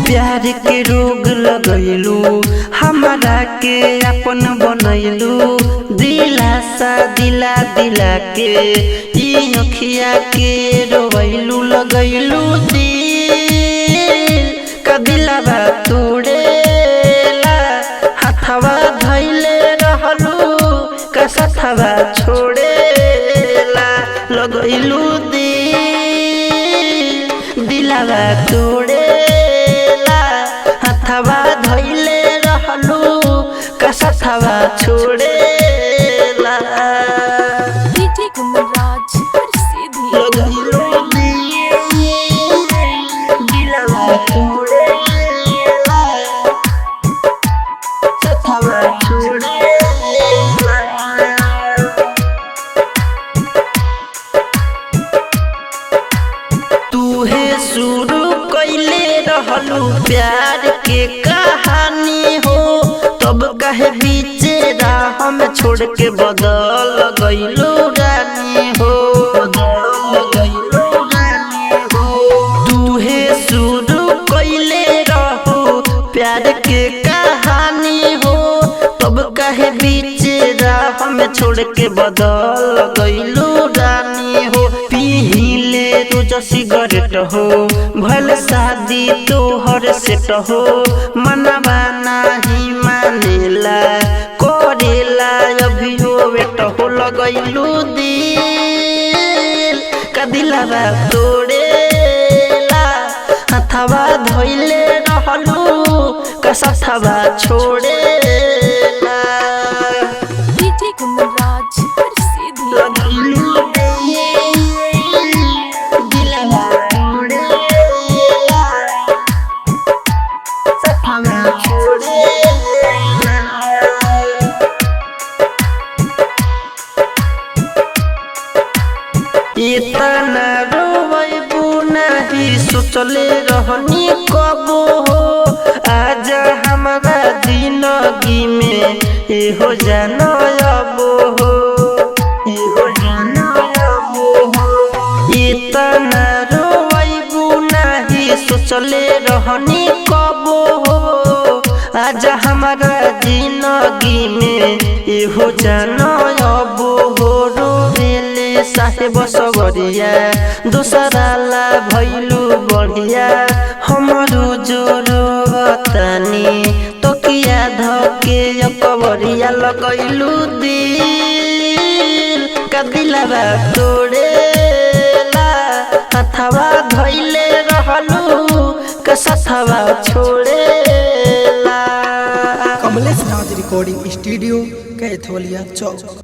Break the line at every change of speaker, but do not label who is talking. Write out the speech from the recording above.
प्यार के रोग लगैलू, हमारा के अपन बनैलू। दिलासा दिला दिला के ई अखिया के रोवैलू, लगैलू दिल का दिलावा तोड़ेला। हाथवा धैले रहलू का सथवा छोड़ेला, लगैलू दिलावा तोड़ेला। हाथवा धैले रहलू का सथवा छोड़ेला।
डीजे कमलराज सीधी
लगैलू दिलावा तोड़ेला, सथवा छोड़ेला। तूहे शुरू कैले रहलू प्यार के कहानी हो, तब कहे बीचे राह में छोड़ के बदल गईलू रानी हो। तूहे शुरू कैले रहू प्यार के कहानी हो, तब कहे बीचे राह में छोड़ के बदल गईलू रानी हो। पीले रोज सिगरेट हो, भल शादी तोहर सेट हो। मनवा नाही मानेला करेला अभियो वेट हो, लगैलू दिल का दिलावा तोड़ेला। हाथवा धैले रहलू का सथवा छोड़ेला।
डीजे कमलराज सीधी
लगैलू दिलावा तोड़ेला, सथवा छोड़ेला। इतना रोवैबू नहीं सोचले रहनी कबो हो। आज हमारा जिंदगी में हो जाना अबो हो, हो जाना अबो हो। इतना रोवैबू नहीं सोचले रहनी कबो हो। आज हमारा जिंदगी में हो जाना अबो हो। रोवेले साहेब सगरिया दूसरा ला भैलू बढ़िया। हमरो जोरो बतानी तकिया धके कबरिया, लगैलू दिल का दिलावा तोड़ेला। हाथवा धैले रहलू का सथवा छोड़ेला।
कमलेश राज रिकॉर्डिंग स्टूडियो कैथोलिया चौक।